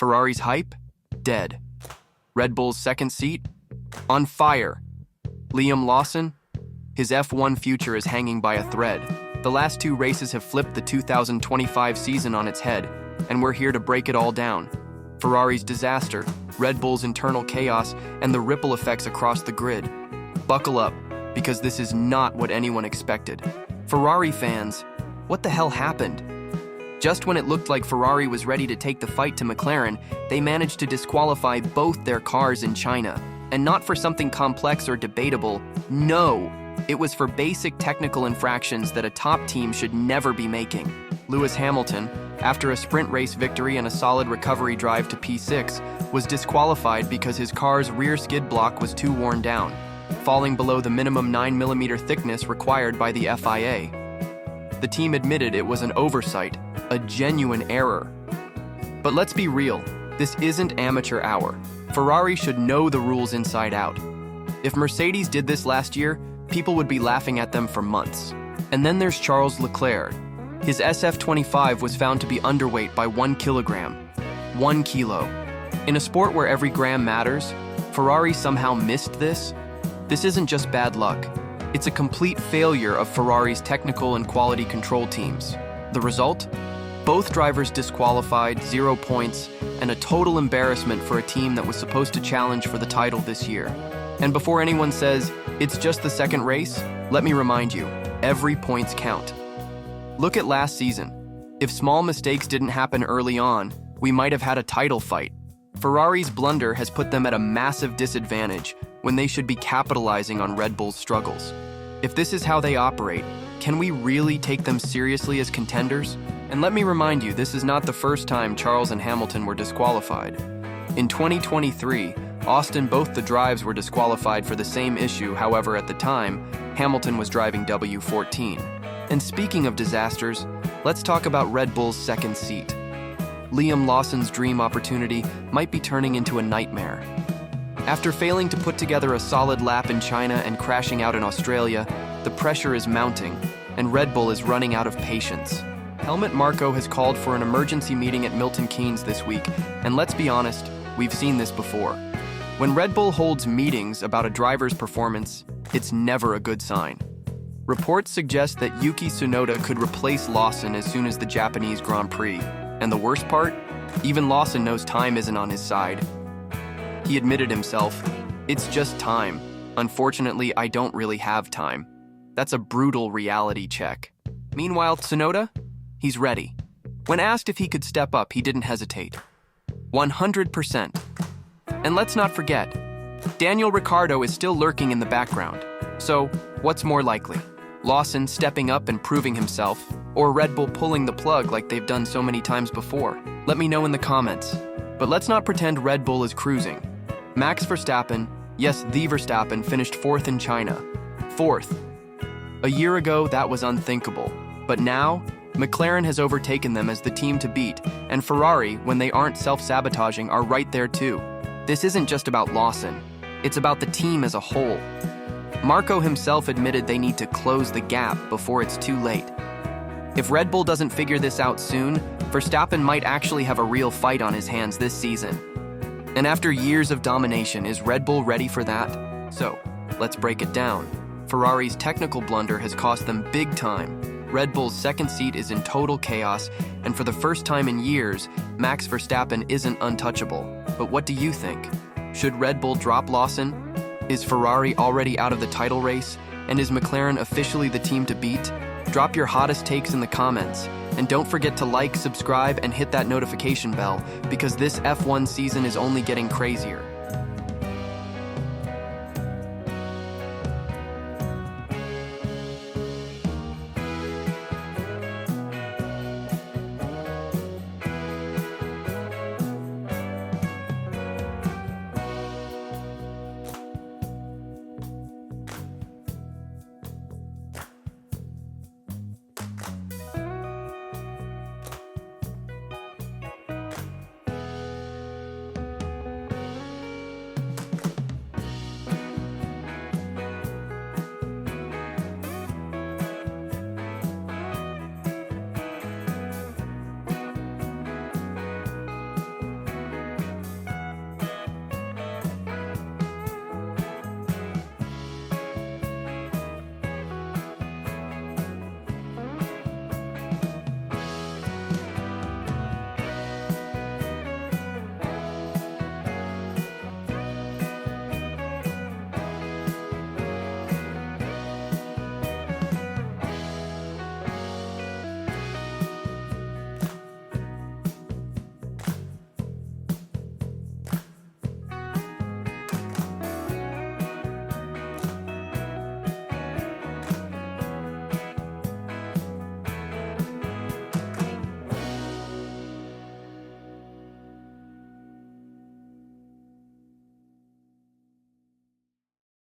Ferrari's hype? Dead. Red Bull's second seat? On fire. Liam Lawson? His F1 future is hanging by a thread. The last two races have flipped the 2025 season on its head, and we're here to break it all down. Ferrari's disaster, Red Bull's internal chaos, and the ripple effects across the grid. Buckle up, because this is not what anyone expected. Ferrari fans, what the hell happened? Just when it looked like Ferrari was ready to take the fight to McLaren, they managed to disqualify both their cars in China. And not for something complex or debatable, no. It was for basic technical infractions that a top team should never be making. Lewis Hamilton, after a sprint race victory and a solid recovery drive to P6, was disqualified because his car's rear skid block was too worn down, falling below the minimum 9mm thickness required by the FIA. The team admitted it was an oversight, a genuine error. But let's be real, this isn't amateur hour. Ferrari should know the rules inside out. If Mercedes did this last year, people would be laughing at them for months. And then there's Charles Leclerc. His SF25 was found to be underweight by 1 kilogram. 1 kilo. In a sport where every gram matters, Ferrari somehow missed this? This isn't just bad luck. It's a complete failure of Ferrari's technical and quality control teams. The result? Both drivers disqualified, 0 points, and a total embarrassment for a team that was supposed to challenge for the title this year. And before anyone says, it's just the second race, let me remind you, every points count. Look at last season. If small mistakes didn't happen early on, we might have had a title fight. Ferrari's blunder has put them at a massive disadvantage when they should be capitalizing on Red Bull's struggles. If this is how they operate, can we really take them seriously as contenders? And let me remind you, this is not the first time Charles and Hamilton were disqualified. In 2023, Austin, both the drives were disqualified for the same issue. However, at the time, Hamilton was driving W14. And speaking of disasters, let's talk about Red Bull's second seat. Liam Lawson's dream opportunity might be turning into a nightmare. After failing to put together a solid lap in China and crashing out in Australia, the pressure is mounting, and Red Bull is running out of patience. Helmut Marko has called for an emergency meeting at Milton Keynes this week, and let's be honest, we've seen this before. When Red Bull holds meetings about a driver's performance, it's never a good sign. Reports suggest that Yuki Tsunoda could replace Lawson as soon as the Japanese Grand Prix. And the worst part? Even Lawson knows time isn't on his side. He admitted himself, it's just time. Unfortunately, I don't really have time. That's a brutal reality check. Meanwhile, Tsunoda? He's ready. When asked if he could step up, he didn't hesitate. 100%. And let's not forget, Daniel Ricciardo is still lurking in the background. So, what's more likely? Lawson stepping up and proving himself, or Red Bull pulling the plug like they've done so many times before? Let me know in the comments. But let's not pretend Red Bull is cruising. Max Verstappen, yes, the Verstappen, finished 4th in China. 4th. A year ago, that was unthinkable. But now, McLaren has overtaken them as the team to beat, and Ferrari, when they aren't self-sabotaging, are right there too. This isn't just about Lawson. It's about the team as a whole. Marko himself admitted they need to close the gap before it's too late. If Red Bull doesn't figure this out soon, Verstappen might actually have a real fight on his hands this season. And after years of domination, is Red Bull ready for that? So, let's break it down. Ferrari's technical blunder has cost them big time. Red Bull's second seat is in total chaos, and for the first time in years, Max Verstappen isn't untouchable. But what do you think? Should Red Bull drop Lawson? Is Ferrari already out of the title race? And is McLaren officially the team to beat? Drop your hottest takes in the comments. And don't forget to like, subscribe, and hit that notification bell, because this F1 season is only getting crazier.